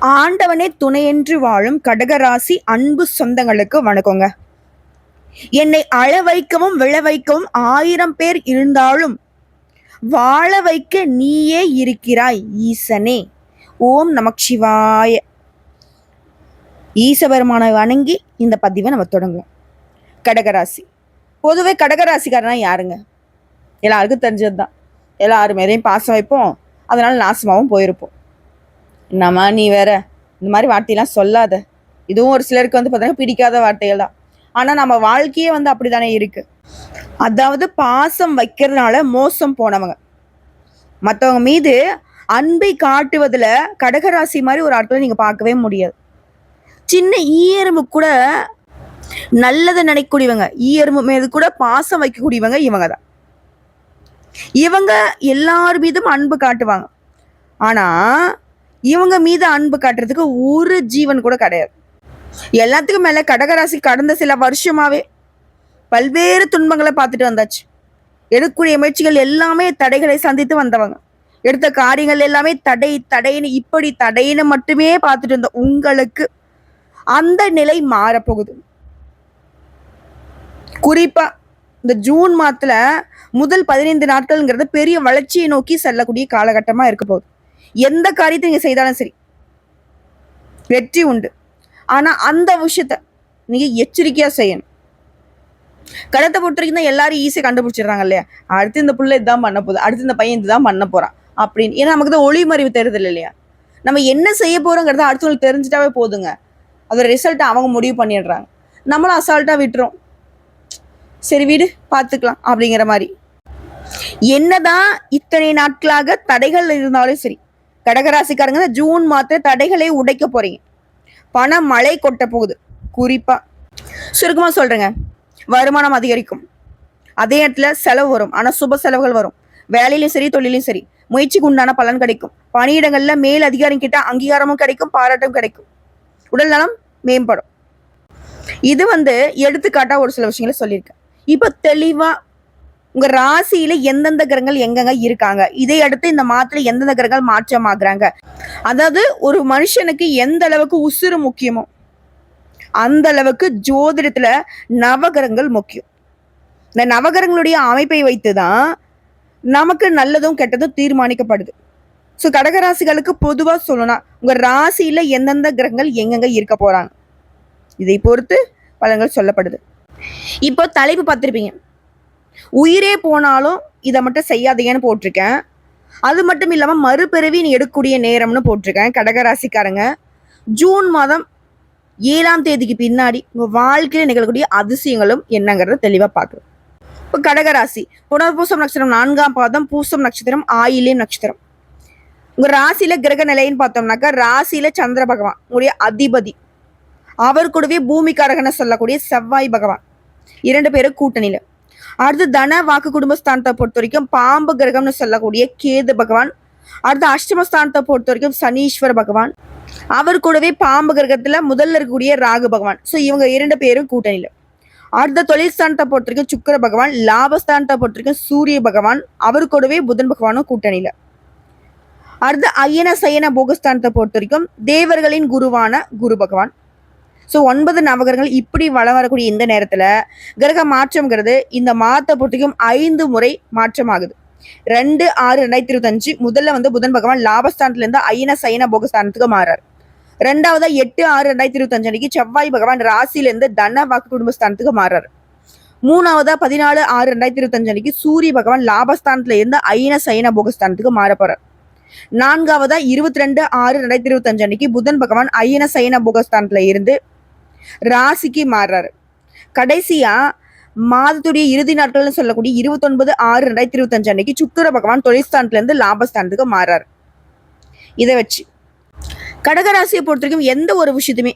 ஆண்டவனே துணையென்று வாழும் கடகராசி அன்பு சொந்தங்களுக்கு வணக்கங்க. என்னை அழ வைக்கவும் விழ வைக்கவும் 1000 பேர் இருந்தாலும் வாழ வைக்க நீயே இருக்கிறாய் ஈசனே. ஓம் நமச்சிவாய. ஈசபெருமானை வணங்கி இந்த பதிவை நம்ம தொடங்குவோம். கடகராசி பொதுவே கடகராசிக்காரனா யாருங்க? எல்லாருக்கும் தெரிஞ்சது தான். எல்லாரும் மேலேயும் பாசம் வைப்போம், அதனால நாசமாகவும் போயிருப்போம். நம்ம நீ வேற இந்த மாதிரி வார்த்தையெல்லாம் சொல்லாத. இதுவும் ஒரு சிலருக்கு பார்த்தீங்கன்னா பிடிக்காத வார்த்தைகள் தான். ஆனால் நம்ம வாழ்க்கையே அப்படிதானே இருக்கு. அதாவது பாசம் வைக்கிறதுனால மோசம் போனவங்க, மற்றவங்க மீது அன்பை காட்டுவதில் கடகராசி மாதிரி ஒரு ஆட்களை நீங்கள் பார்க்கவே முடியாது. சின்ன ஈயரும்பு கூட நல்லதை நினைக்கக்கூடியவங்க, ஈயரும்பு மீது கூட பாசம் வைக்கக்கூடியவங்க இவங்க தான். இவங்க எல்லார் மீதும் அன்பு காட்டுவாங்க. ஆனால் இவங்க மீது அன்பு காட்டுறதுக்கு ஒரு ஜீவன் கூட கிடையாது. எல்லாத்துக்கும் மேல கடகராசி கடந்த சில வருஷமாவே பல்வேறு துன்பங்களை பார்த்துட்டு வந்தாச்சு. எடுக்கக்கூடிய முயற்சிகள் எல்லாமே தடைகளை சந்தித்து வந்தவங்க. எடுத்த காரியங்கள் எல்லாமே தடைன்னு இப்படி தடைன்னு மட்டுமே பார்த்துட்டு இருந்த உங்களுக்கு அந்த நிலை மாறப்போகுது. குறிப்பா இந்த ஜூன் மாதத்துல முதல் 15 நாட்கள்ங்கிறது பெரிய வளர்ச்சியை நோக்கி செல்லக்கூடிய காலகட்டமா இருக்க போகுது. எந்த காரியத்தை நீங்க செய்தாலும் சரி வெற்றி உண்டு. ஆனா அந்த விஷயத்த நீங்க எச்சரிக்கையா செய்யணும். கடத்தை பொறுத்த வரைக்கும் தான் எல்லாரும் ஈஸியா கண்டுபிடிச்சிடுறாங்க இல்லையா? அடுத்து இந்த புள்ள இதுதான் பண்ண போகுது, அடுத்து இந்த பையன் இதுதான் பண்ண போறான் அப்படின்னு. ஏன்னா நமக்கு தான் ஒளிமறைவு தெரியுது இல்லையா? நம்ம என்ன செய்ய போறோங்கிறத அடுத்தவங்களுக்கு தெரிஞ்சுட்டாவே போதுங்க. அதோட ரிசல்ட்டை அவங்க முடிவு பண்ணிடுறாங்க. நம்மளும் அசால்ட்டா விட்டுறோம். சரி வீடு பார்த்துக்கலாம் அப்படிங்கிற மாதிரி. என்னதான் இத்தனை நாட்களாக தடைகள் இருந்தாலும் சரி, கடகராசிக்காரங்க ஜூன் மாதத்துல தடைகளை உடைக்க போறீங்க. பண மழை கொட்ட போகுது. குறிப்பா சுருக்கமா சொல்றேங்க, வருமானம் அதிகரிக்கும். அதே இடத்துல செலவு வரும், ஆனா சுப செலவுகள் வரும். வேலையிலும் சரி தொழிலையும் சரி முயற்சிக்கு உண்டான பலன் கிடைக்கும். பணியிடங்கள்ல மேல் அதிகாரம் கிட்ட அங்கீகாரமும் கிடைக்கும், பாராட்டும் கிடைக்கும். உடல் நலம் மேம்படும். இது எடுத்துக்காட்டா ஒரு சில விஷயங்களை சொல்லியிருக்கேன். இப்ப தெளிவா உங்க ராசியில எந்தெந்த கிரகங்கள் எங்கெங்க இருக்காங்க, இதை அடுத்து இந்த மாதத்துல எந்தெந்த கிரகங்கள் மாற்றமாகறாங்க, அதாவது ஒரு மனுஷனுக்கு எந்த அளவுக்கு உசுறு முக்கியமோ அந்த அளவுக்கு ஜோதிடத்துல நவகிரகங்கள் முக்கியம். இந்த நவகிரகங்களுடைய அமைப்பை வைத்துதான் நமக்கு நல்லதும் கெட்டதும் தீர்மானிக்கப்படுது. ஸோ கடகராசிகளுக்கு பொதுவா சொல்லணும்னா உங்க ராசியில எந்தெந்த கிரகங்கள் எங்கெங்க இருக்க போறாங்க இதை பொறுத்து பலன்கள் சொல்லப்படுது. இப்போ தலைப்பு பார்த்திருப்பீங்க, உயிரே போனாலும் இதை மட்டும் செய்யாதீங்கன்னு போட்டிருக்கேன். அது மட்டும் இல்லாம மறுபிறவி நீ எடுக்கக்கூடிய நேரம்னு போட்டிருக்கேன். கடகராசிக்காரங்க ஜூன் மாதம் 7ஆம் தேதிக்கு பின்னாடி உங்க வாழ்க்கையில நிகழக்கூடிய அதிசயங்களும் என்னங்கிறத தெளிவா பார்க்கணும். இப்போ கடகராசி புனர்பூசம் நட்சத்திரம் 4ஆம் பாதம், பூசம் நட்சத்திரம், ஆயில்யம் நட்சத்திரம். உங்க ராசியில கிரக நிலைன்னு பார்த்தோம்னாக்கா ராசியில சந்திர பகவான் உங்களுடைய அதிபதி, அவர் கூடவே பூமிக்காரகனை சொல்லக்கூடிய செவ்வாய் பகவான் 2 பேரும் கூட்டணியில. அடுத்து தன வாக்கு குடும்பஸ்தானத்தை பொறுத்த வரைக்கும் பாம்பு கிரகம்னு சொல்லக்கூடிய கேது பகவான். அடுத்து அஷ்டமஸ்தானத்தை பொறுத்த வரைக்கும் சனீஸ்வர பகவான், அவர் கூடவே பாம்பு கிரகத்துல முதல்ல இருக்கக்கூடிய ராகு பகவான். ஸோ இவங்க 2 பேரும் கூட்டணியில. அடுத்த தொழில் ஸ்தானத்தை பொறுத்த வரைக்கும் சுக்கிர பகவான், லாபஸ்தானத்தை பொறுத்த வரைக்கும் சூரிய பகவான், அவர் கூடவே புதன் பகவானும் கூட்டணியில. அடுத்து அயன சயன போகஸ்தானத்தை பொறுத்த வரைக்கும் தேவர்களின் குருவான குரு பகவான். ஸோ 9 நவகிரகங்கள் இப்படி வளம் வரக்கூடிய இந்த நேரத்துல கிரக மாற்றம்ங்கிறது இந்த மாதத்தை பொறுத்தவரைக்கும் 5 முறை மாற்றம் ஆகுது. 2/6/2025 முதல்ல புதன் பகவான் லாபஸ்தானத்துல இருந்து அயன சயன போகஸ்தானத்துக்கு மாறாரு. 2வது 8/6/2025 அன்னைக்கு செவ்வாய் பகவான் ராசியில இருந்து தன வாக்கு குடும்பஸ்தானத்துக்கு மாறாரு. 3வது 14/6/2025 அன்னைக்கு சூரிய பகவான் லாபஸ்தானத்துல இருந்து அயன சயன போகஸ்தானத்துக்கு மாற போறார். 4வது 22/6/2025 அன்னைக்கு புதன் பகவான் அயன சயன போகஸ்தானத்துல இருந்து ராசிக்கு மாறுறாரு. கடைசியா மாதத்துடைய இறுதி நாட்கள்னு சொல்லக்கூடிய 29/6/2025 அன்னைக்கு சுக்கிர பகவான் தொழில்ஸ்தானத்துல இருந்து லாபஸ்தானத்துக்கு மாறாரு. இதை வச்சு கடகராசியை பொறுத்த வரைக்கும் எந்த ஒரு விஷயத்துமே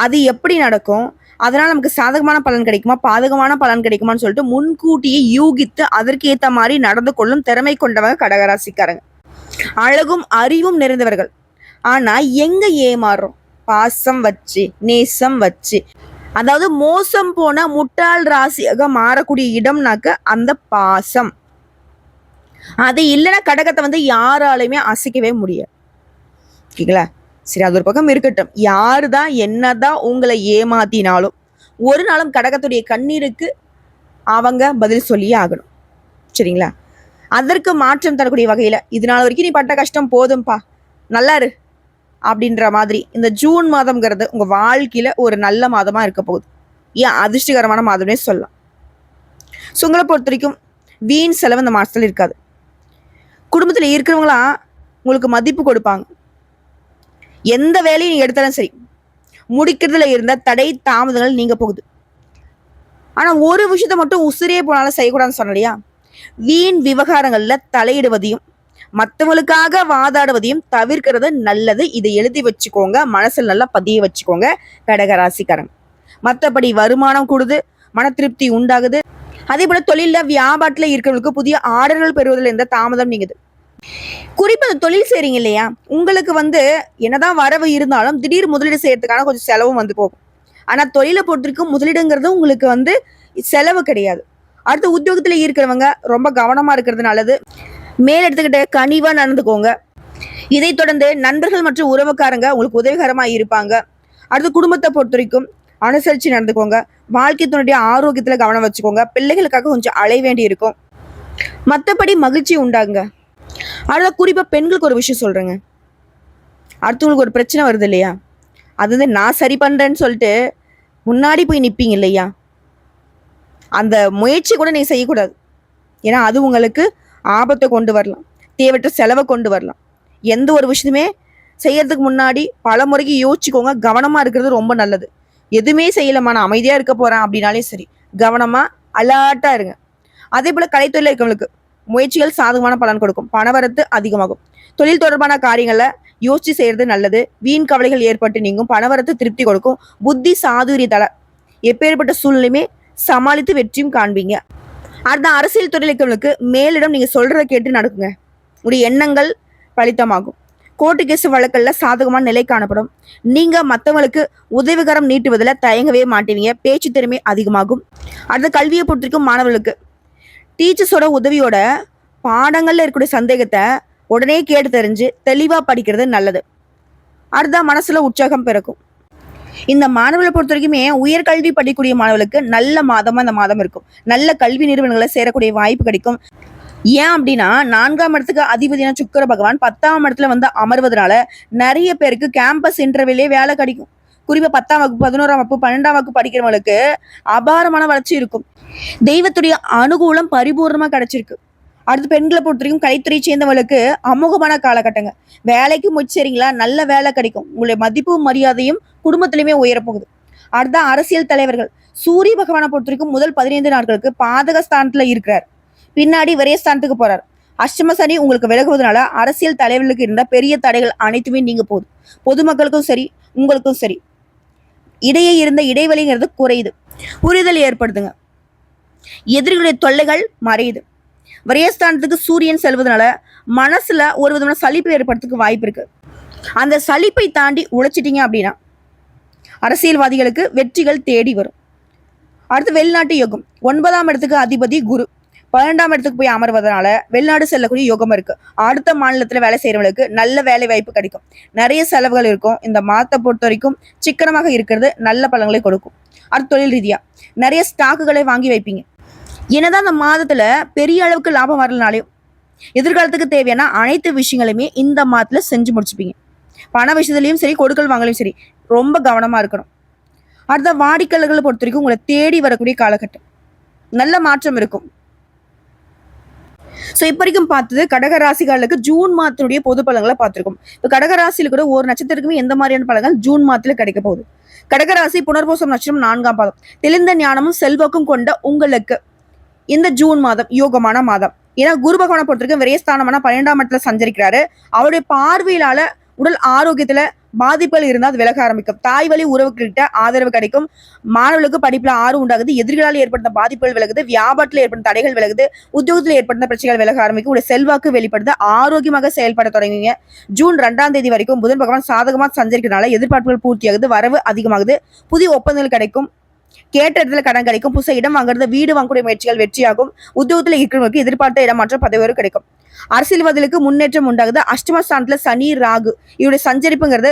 அது எப்படி நடக்கும், அதனால நமக்கு சாதகமான பலன் கிடைக்குமா பாதகமான பலன் கிடைக்குமான்னு சொல்லிட்டு முன்கூட்டியே யூகித்து அதற்கு ஏற்ற மாதிரி நடந்து கொள்ளும் திறமை கொண்டவங்க கடகராசிக்காரங்க. அழகும் அறிவும் நிறைந்தவர்கள். ஆனா எங்க ஏமாறுறோம்? பாசம் வச்சு நேசம் வச்சு, அதாவது மோசம் போன முட்டாள் ராசியாக மாறக்கூடிய இடம்னாக்க அந்த பாசம். அது இல்லைன்னா கடகத்தை யாராலையுமே அசைக்கவே முடியாது. ஓகேங்களா? சரி, அது ஒரு பக்கம் இருக்கட்டும். யாரு தான் என்னதான் உங்களை ஏமாத்தினாலும் ஒரு நாளும் கடகத்துடைய கண்ணீருக்கு அவங்க பதில் சொல்லியே ஆகணும். சரிங்களா? அதற்கு மாற்றம் தரக்கூடிய வகையில இது நாள் வரைக்கும் நீ பட்ட கஷ்டம் போதும்பா, நல்லா இரு அப்படின்ற மாதிரி இந்த ஜூன் மாதம்ங்கிறது உங்க வாழ்க்கையில ஒரு நல்ல மாதமா இருக்க போகுது. ஏன் அதிர்ஷ்டகரமான மாதம்னே சொல்லலாம். ஸோ உங்களை பொறுத்த வரைக்கும் வீண் செலவு இந்த மாசத்துல இருக்காது. குடும்பத்துல இருக்கிறவங்களாம் உங்களுக்கு மதிப்பு கொடுப்பாங்க. எந்த வேலையும் நீங்க எடுத்தாலும் சரி, முடிக்கிறதுல இருந்த தடை தாமதங்கள் நீங்க போகுது. ஆனா ஒரு விஷயத்த மட்டும் உசிரே போனாலும் செய்யக்கூடாதுன்னு சொன்னலையா, வீண் விவகாரங்கள்ல தலையிடுவதையும் மற்றவங்களுக்காக வாதாடுவதையும் தவிர்க்கிறது நல்லது. இதை எழுதி வச்சுக்கோங்க, மனசுல நல்லா பதிய வச்சுக்கோங்க கடகராசிக்காரங்க. மற்றபடி வருமானம் கூடுது, மன திருப்தி உண்டாகுது. அதே போல தொழில வியாபாரத்துல இருக்கிறவங்களுக்கு புதிய ஆர்டர்கள் பெறுவதில் எந்த தாமதம் நீங்குது. குறிப்பா தொழில் செய்றீங்க இல்லையா, உங்களுக்கு என்னதான் வரவு இருந்தாலும் திடீர் முதலீடு செய்யறதுக்கான கொஞ்சம் செலவும் போகும். ஆனா தொழிலை பொறுத்திருக்கும் முதலீடுங்கிறது உங்களுக்கு செலவு கிடையாது. அடுத்த உத்தியோகத்துல இருக்கிறவங்க ரொம்ப கவனமா இருக்கிறது நல்லது. மேல் எடுத்துக்கிட்ட கனிவா நடந்துக்கோங்க. இதை தொடர்ந்து நண்பர்கள் மற்றும் உறவுக்காரங்க உங்களுக்கு உதவிகரமா இருப்பாங்க. அடுத்து குடும்பத்தை பொறுத்த வரைக்கும் அனுசரிச்சு நடந்துக்கோங்க. வாழ்க்கை துணையுடைய ஆரோக்கியத்துல கவனம் வச்சுக்கோங்க. பிள்ளைகளுக்காக கொஞ்சம் அலைய வேண்டி இருக்கும். மற்றபடி மகிழ்ச்சி உண்டாகுங்க. அடுத்த குறிப்பா பெண்களுக்கு ஒரு விஷயம் சொல்றேங்க. அடுத்தவங்களுக்கு ஒரு பிரச்சனை வருது இல்லையா, அது நான் சரி பண்றேன்னு சொல்லிட்டு முன்னாடி போய் நிப்பீங்க இல்லையா, அந்த முயற்சி கூட நீங்க செய்யக்கூடாது. ஏன்னா அது உங்களுக்கு ஆபத்தை கொண்டு வரலாம், தேவையற்ற செலவை கொண்டு வரலாம். எந்த ஒரு விஷயத்துமே செய்யறதுக்கு முன்னாடி பல முறைக்கு யோசிச்சுக்கோங்க. கவனமா இருக்கிறது ரொம்ப நல்லது. எதுவுமே செய்யலமா, நான் அமைதியா இருக்க போறேன் அப்படின்னாலே சரி, கவனமா அலர்ட்டா இருங்க. அதே போல கலைத்துறையில் இருக்கவங்களுக்கு முயற்சிகள் சாதகமான பலன் கொடுக்கும். பணவரத்து அதிகமாகும். தொழில் தொடர்பான காரியங்களை யோசிச்சு செய்யறது நல்லது. வீண் கவலைகள் ஏற்பட்டு நீங்கும். பணவரத்து திருப்தி கொடுக்கும். புத்தி சாதுரியத்தால எப்பேற்பட்ட சூழ்நிலையுமே சமாளித்து வெற்றியும் காண்பீங்க. அடுத்த அரசியல் துறையில் இருக்கவங்களுக்கு மேலிடம் நீங்க சொல்றதை கேட்டு நடக்குங்க. உடைய எண்ணங்கள் பலித்தமாகும். கோர்ட்டு கேஸ் வழக்கல்ல சாதகமான நிலை காணப்படும். நீங்க மற்றவங்களுக்கு உதவிகரம் நீட்டுவதில் தயங்கவே மாட்டீங்க. பேச்சு திறமை அதிகமாகும். அடுத்த கல்வியை பொறுத்திருக்கும் மாணவர்களுக்கு டீச்சர்ஸோட உதவியோட பாடங்கள்ல இருக்கக்கூடிய சந்தேகத்தை உடனே கேட்டு தெரிஞ்சு தெளிவா படிக்கிறது நல்லது. அடுத்த மனசுல உற்சாகம் பிறக்கும். இந்த மாணவர்களை பொறுத்த வரைக்குமே உயர்கல்வி படிக்கக்கூடிய மாணவர்களுக்கு நல்ல மாதமா இந்த மாதம் இருக்கும். நல்ல கல்வி நிறுவனங்களை சேரக்கூடிய வாய்ப்பு கிடைக்கும். ஏன் அப்படின்னா 4ஆம் இடத்துக்கு அதிபதியான சுக்கிர பகவான் 10ஆம் இடத்துல அமர்வதனால நிறைய பேருக்கு கேம்பஸ் இன்டர்வியூலே வேலை கிடைக்கும். குறிப்பா 10ஆம் வகுப்பு 11ஆம் வகுப்பு 12ஆம் வகுப்பு படிக்கிறவங்களுக்கு அபாரமான வளர்ச்சி இருக்கும். தெய்வத்துடைய அனுகூலம் பரிபூர்ணமா கிடைச்சிருக்கு. அடுத்து பெண்களை பொறுத்த வரைக்கும் கலைத்துறை சேர்ந்தவங்களுக்கு அமோகமான காலகட்டங்க. வேலைக்கு முயற்சிறீங்களா, நல்ல வேலை கிடைக்கும். உங்களுடைய மதிப்பும் மரியாதையும் குடும்பத்திலுமே உயரப்போகுது. அடுத்த அரசியல் தலைவர்கள் சூரிய பகவானை பொறுத்த வரைக்கும் முதல் 15 நாட்களுக்கு பாதக ஸ்தானத்துல இருக்கிறார். பின்னாடி விரயஸ்தானத்துக்கு போறார். அஷ்டம சனி உங்களுக்கு விலகுவதனால அரசியல் தலைவர்களுக்கு இருந்த பெரிய தடைகள் அனைத்துமே நீங்க போகுது. பொதுமக்களுக்கும் சரி, உங்களுக்கும் சரி, இடையே இருந்த இடைவெளிங்கிறது குறையுது. புரிதல் ஏற்படுதுங்க. எதிரிகளுடைய தொல்லைகள் மறையுது. விரயஸ்தானத்துக்கு சூரியன் செல்வதனால மனசுல ஒரு விதமான சலிப்பு ஏற்படுறதுக்கு வாய்ப்பு இருக்கு. அந்த சலிப்பை தாண்டி உழைச்சிட்டீங்க அப்படின்னா அரசியல்வாதிகளுக்கு வெற்றிகள் தேடி வரும். அடுத்து வெளிநாட்டு யோகம் 9ஆம் இடத்துக்கு அதிபதி குரு 12ஆம் இடத்துக்கு போய் அமர்வதனால வெளிநாடு செல்லக்கூடிய யோகம் இருக்கு. அடுத்த மாநிலத்துல வேலை செய்யறவங்களுக்கு நல்ல வேலை வாய்ப்பு கிடைக்கும். நிறைய செலவுகள் இருக்கும். இந்த மாதத்தை பொறுத்த வரைக்கும் சிக்கனமாக இருக்கிறது நல்ல பலன்களை கொடுக்கும். அடுத்த தொழில் ரீதியா நிறைய ஸ்டாக்குகளை வாங்கி வைப்பீங்க. என்னதான் அந்த மாதத்துல பெரிய அளவுக்கு லாபம் வரலனாலையும் எதிர்காலத்துக்கு தேவையான அனைத்து விஷயங்களுமே இந்த மாதத்துல செஞ்சு முடிச்சுப்பீங்க. பண விஷயத்துலயும் சரி, கொடுக்கல் வாங்கலையும் சரி, ரொம்ப கவனமா இருக்கணும். அடுத்த வாடிக்கையாளர்களை பொறுத்த வரைக்கும் உங்களை தேடி வரக்கூடிய காலகட்டம், நல்ல மாற்றம் இருக்கும். ஸோ இப்போ வரைக்கும் பார்த்தது கடகராசிகளுக்கு ஜூன் மாதத்தினுடைய பொது பலன்களை பார்த்திருக்கோம். இப்போ கடகராசியில கூட ஒரு நட்சத்திரத்துக்குமே எந்த மாதிரியான பலன்கள் ஜூன் மாதத்துல கிடைக்க போகுது. கடகராசி புனர்பூசம் நட்சத்திரம் 4ஆம் பாதம். தெளிந்த ஞானமும் செல்வாக்கும் கொண்ட உங்களுக்கு இந்த ஜூன் மாதம் யோகமான மாதம். ஏன்னா குரு பகவானை பொறுத்த வரைக்கும் விரயஸ்தானமான 12ஆம் இடத்துல சஞ்சரிக்கிறாரு. அவருடைய பார்வையிலால உடல் ஆரோக்கியத்துல பாதிப்புகள் இருந்தால் அது விலக ஆரம்பிக்கும். தாய் வழி உறவுகிட்ட ஆதரவு கிடைக்கும். மாணவர்களுக்கு படிப்புல ஆர்வம் உண்டாகுது. எதிரிகளால் ஏற்பட்ட பாதிப்புகள் விலகுது. வியாபாரத்தில் ஏற்பட்ட தடைகள் விலகுது. உத்தியோகத்தில் ஏற்பட்ட பிரச்சனைகள் விலக ஆரம்பிக்கும். உடைய செல்வாக்கு வெளிப்படுத்த ஆரோக்கியமாக செயல்பட தொடங்குவீங்க. ஜூன் 2ஆம் தேதி வரைக்கும் புதன் பகவான் சாதகமாக சஞ்சரிக்கிறதுனால எதிர்பார்ப்புகள் பூர்த்தியாகுது. வரவு அதிகமாகுது. புதிய ஒப்பந்தங்கள் கிடைக்கும். கேட்ட இடத்துல கடன் கிடைக்கும். புதுசா இடம் வாங்குறது, வீடு வாங்கக்கூடிய முயற்சிகள் வெற்றியாகும். உத்தியோகத்துல இருக்கிறவங்களுக்கு எதிர்பார்த்த இடமாற்றம், பதவி கிடைக்கும். அரசியல்வாதிகளுக்கு முன்னேற்றம் உண்டாகுது. அஷ்டமஸ்தானத்துல சனி, ராகு இவருடைய சஞ்சரிப்புங்கிறது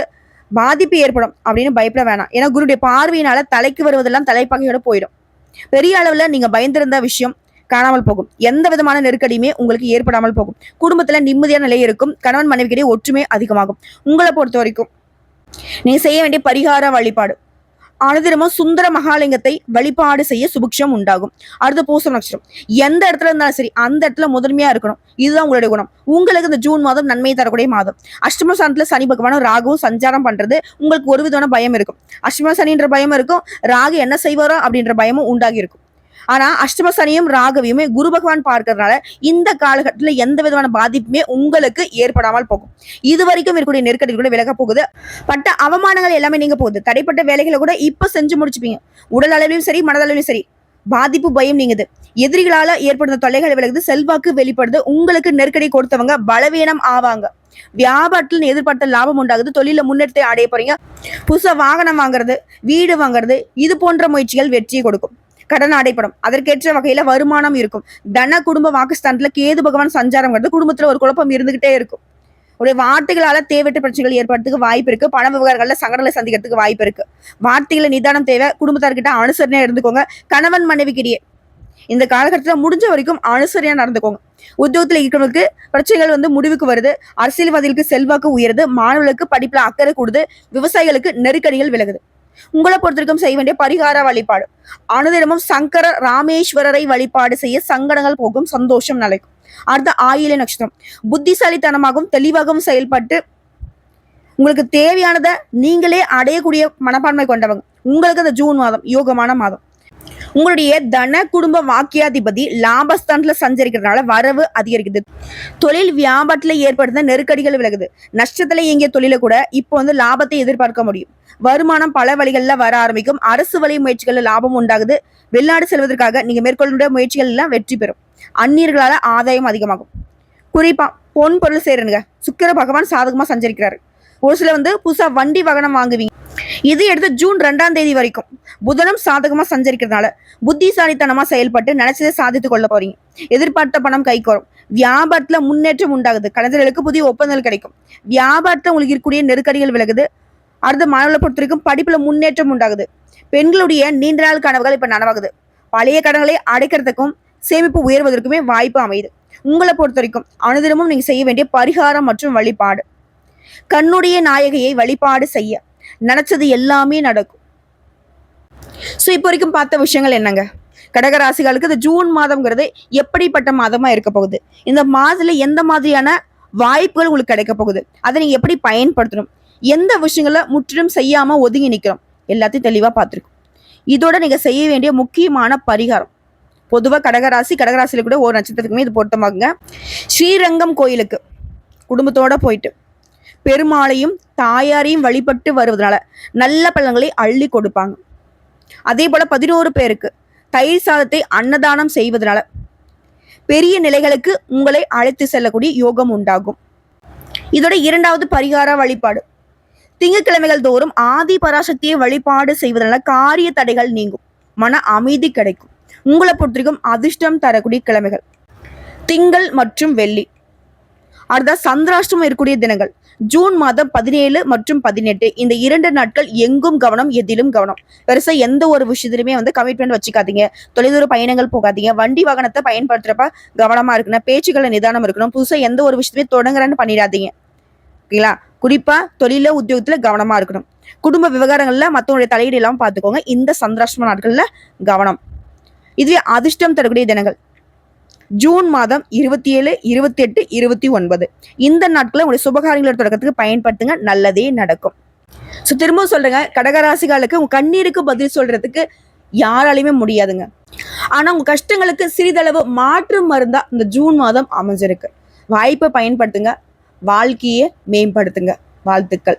பாதிப்பு ஏற்படும் அப்படின்னு பயப்பட வேணாம். ஏன்னா குருடைய பார்வையினால தலைக்கு வருவதெல்லாம் தலைப்பாகையோட போயிடும். பெரிய அளவுல நீங்க பயந்திருந்த விஷயம் காணாமல் போகும். எந்த விதமான நெருக்கடியுமே உங்களுக்கு ஏற்படாமல் போகும். குடும்பத்துல நிம்மதியான நிலை இருக்கும். கணவன் மனைவிக்கிடையே ஒற்றுமை அதிகமாகும். உங்களை பொறுத்த வரைக்கும் நீங்க செய்ய வேண்டிய பரிகார வழிபாடு, அனுதினமும் சுந்தர மகாலிங்கத்தை வழிபாடு செய்ய சுபிக்ஷம் உண்டாகும். அடுத்த பூசம் நட்சத்திரம், எந்த இடத்துல இருந்தாலும் சரி அந்த இடத்துல முதன்மையா இருக்கணும். இதுதான் உங்களுடைய குணம். உங்களுக்கு இந்த ஜூன் மாதம் நன்மை தரக்கூடிய மாதம். அஷ்டம ஸ்தானத்துல சனி பகவானும் ராகுவும் சஞ்சாரம் பண்றது உங்களுக்கு ஒரு விதமான பயம் இருக்கும். அஷ்டம சனின்ற பயம் இருக்கும், ராகு என்ன செய்வாரோ அப்படின்ற பயமும் உண்டாகி இருக்கும். ஆனா அஷ்டம சனியும் ராகவியுமே குரு பகவான் பார்க்கறதுனால இந்த காலகட்டத்துல எந்த விதமான பாதிப்புமே உங்களுக்கு ஏற்படாமல் போகும். இது வரைக்கும் இருக்கக்கூடிய நெருக்கடி கூட விலக போகுது. பட்ட அவமானங்கள் எல்லாமே நீங்க போகுது. தடைப்பட்ட வேலைகளை கூட இப்ப செஞ்சு முடிச்சுப்பீங்க. உடல் அளவிலும் சரி, மனதளவிலும் சரி. பாதிப்பு பயம் நீங்குது. எதிரிகளால ஏற்படுத்த தொல்லைகள் விலகுது. செல்வாக்கு வெளிப்படுது. உங்களுக்கு நெருக்கடி கொடுத்தவங்க பலவீனம் ஆவாங்க. வியாபாரத்தில் எதிர்பார்த்த லாபம் உண்டாகுது. தொழில முன்னேற்றத்தை அடைய போறீங்க. புதுசா வாகனம் வாங்குறது, வீடு வாங்குறது, இது போன்ற முயற்சிகள் வெற்றியை கொடுக்கும். கடன் அடைப்படும். அதற்கேற்ற வகையில வருமானம் இருக்கும். தன குடும்ப வாக்குஸ்தானத்துல கேது பகவான் சஞ்சாரம் குடும்பத்துல ஒரு குழப்பம் இருந்துகிட்டே இருக்கும். உடைய வார்த்தைகளால தேவையற்ற பிரச்சனைகள் ஏற்படுறதுக்கு வாய்ப்பு இருக்கு. பண விவகாரங்கள்ல சங்கடங்களை சந்திக்கிறதுக்கு வாய்ப்பு இருக்கு. வார்த்தைகளை நிதானம் தேவை. குடும்பத்தார்கிட்ட அனுசரணையா இருந்துக்கோங்க. கணவன் மனைவிக்கிடையே இந்த காலகட்டத்துல முடிஞ்ச வரைக்கும் அனுசரியா நடந்துக்கோங்க. உத்தியோகத்துல இருக்கிறவங்களுக்கு பிரச்சனைகள் முடிவுக்கு வருது. அரசியல்வாதிகளுக்கு செல்வாக்கு உயருது. மாணவர்களுக்கு படிப்புல அக்கறை கூடுது. விவசாயிகளுக்கு நெருக்கடிகள் விலகுது. உங்களை பொறுத்திருக்கும் செய்ய வேண்டிய பரிகார வழிபாடு, அனுதினமும் சங்கர ராமேஸ்வரரை வழிபாடு செய்ய சங்கடங்கள் போகும், சந்தோஷம் நிலைக்கும். அடுத்த ஆயில நட்சத்திரம், புத்திசாலித்தனமாகவும் தெளிவாகவும் செயல்பட்டு உங்களுக்கு தேவையானதை நீங்களே அடையக்கூடிய மனப்பான்மை கொண்டவங்க. உங்களுக்கு அந்த ஜூன் மாதம் யோகமான மாதம். உங்களுடைய தன குடும்ப வாக்கியாதிபதி லாபஸ்தானத்துல சஞ்சரிக்கிறதுனால வரவு அதிகரிக்குது. தொழில் வியாபாரத்துல ஏற்படுத்த நெருக்கடிகள் விலகுது. நஷ்டத்துல இயங்கிய தொழில கூட இப்போ லாபத்தை எதிர்பார்க்க முடியும். வருமானம் பல வழிகள்ல வர ஆரம்பிக்கும். அரசு வழி முயற்சிகள்ல லாபம் உண்டாகுது. வெளிநாடு செல்வதற்காக நீங்க மேற்கொள்ள முயற்சிகள் எல்லாம் வெற்றி பெறும். அந்நியர்களால ஆதாயம் அதிகமாகும். குறிப்பா பொன் பொருள் சேருங்க. சுக்கிர பகவான் சாதகமா சஞ்சரிக்கிறாரு. ஒரு சில புதுசா வண்டி வாகனம் வாங்குவீங்க. இது எடுத்து ஜூன் 2ஆம் தேதி வரைக்கும் புதனும் சாதகமா சஞ்சரிக்கிறதுனால புத்திசாலித்தனமா செயல்பட்டு நினைச்சதை சாதித்துக் கொள்ள போறீங்க. எதிர்பார்த்த பணம் கைகோரும். வியாபாரத்துல முன்னேற்றம் உண்டாகுது. கலைஞர்களுக்கு புதிய ஒப்பந்தங்கள் கிடைக்கும். வியாபாரத்துல உங்களுக்கு இருக்கக்கூடிய நெருக்கடிகள் விலகுது. அடுத்த மாணவர்களை பொறுத்த வரைக்கும் படிப்புல முன்னேற்றம் உண்டாகுது. பெண்களுடைய நீண்ட நாள் கனவுகள் இப்ப நனவாகுது. பழைய கடன்களை அடைக்கிறதுக்கும் சேமிப்பு உயர்வதற்குமே வாய்ப்பு அமையுது. உங்களை பொறுத்த வரைக்கும் அனுதினமும் நீங்க செய்ய வேண்டிய பரிகாரம் மற்றும் வழிபாடு, கண்ணுடைய நாயகியை வழிபாடு செய்ய நினைச்சது எல்லாமே நடக்கும். சோ இப்போ வரைக்கும் பார்த்த விஷயங்கள் என்னங்க? கடகராசிகளுக்கு இந்த ஜூன் மாதம்ங்கிறது எப்படிப்பட்ட மாதமா இருக்க போகுது? இந்த மாதத்துல எந்த மாதிரியான வாய்ப்புகள் உங்களுக்கு கிடைக்க போகுது? அதை நீங்க எப்படி பயன்படுத்தணும்? எந்த விஷயங்கள முற்றிலும் செய்யாம ஒதுங்கி நிக்கிறோம்? எல்லாத்தையும் தெளிவா பார்த்திருக்கோம். இதோட நீங்க செய்ய வேண்டிய முக்கியமான பரிகாரம், பொதுவா கடகராசியில கூட ஒரு நட்சத்திரத்துக்குமே இது பொருத்தமாகுங்க. ஸ்ரீரங்கம் கோயிலுக்கு குடும்பத்தோட போயிட்டு பெருமாளையும் தாயாரையும் வழிபட்டு வருவதனால நல்ல பலன்களை அள்ளி கொடுப்பாங்க. அதே போல 11 பேருக்கு தயிர் சாதத்தை அன்னதானம் செய்வதனால பெரிய நிலைகளுக்கு உங்களை அழைத்து செல்லக்கூடிய யோகம் உண்டாகும். இதோட 2வது பரிகார வழிபாடு, திங்கட்கிழமைகள் தோறும் ஆதி பராசக்தியை வழிபாடு செய்வதனால காரிய தடைகள் நீங்கும், மன அமைதி கிடைக்கும். உங்களை பொறுத்திருக்கும் அதிர்ஷ்டம் தரக்கூடிய கிழமைகள் திங்கள் மற்றும் வெள்ளி. அடுத்த சந்திராஷ்டமம் இருக்கக்கூடிய தினங்கள் ஜூன் மாதம் 17 மற்றும் 18. இந்த 2 நாட்கள் எங்கும் கவனம், எதிலும் கவனம். பெருசா எந்த ஒரு விஷயத்திலுமே கமிட்மெண்ட் வச்சுக்காதீங்க. தொலைதூர பயணங்கள் போகாதீங்க. வண்டி வாகனத்தை பயன்படுத்துறப்ப கவனமா இருக்கணும். பேச்சுக்களை நிதானம் இருக்கணும். புதுசா எந்த ஒரு விஷயத்தையுமே தொடங்குறேன்னு பண்ணிடாதீங்க. ஓகேங்களா? குறிப்பா தொழில உத்தியோகத்துல கவனமா இருக்கணும். குடும்ப விவகாரங்கள்ல மற்றவங்களுடைய தலையீடு எல்லாம் பார்த்துக்கோங்க. இந்த சந்திராஷ்டம நாட்கள்ல கவனம். இதுவே அதிர்ஷ்டம் தரக்கூடிய தினங்கள் ஜூன் மாதம் 27, 28, 29. இந்த நாட்களை உங்களுடைய சுபகாரியங்களோட தொடக்கத்துக்கு பயன்படுத்துங்க. நல்லதே நடக்கும். ஸோ திரும்ப சொல்றேங்க, கடகராசிகளுக்கு உங்க கண்ணீருக்கு பதில் சொல்றதுக்கு யாராலையுமே முடியாதுங்க. ஆனா உங்க கஷ்டங்களுக்கு சிறிதளவு மாற்று மருந்தா இந்த ஜூன் மாதம் அமைஞ்சிருக்கு. வாய்ப்பை பயன்படுத்துங்க. வாழ்க்கையை மேம்படுத்துங்க. வாழ்த்துக்கள்.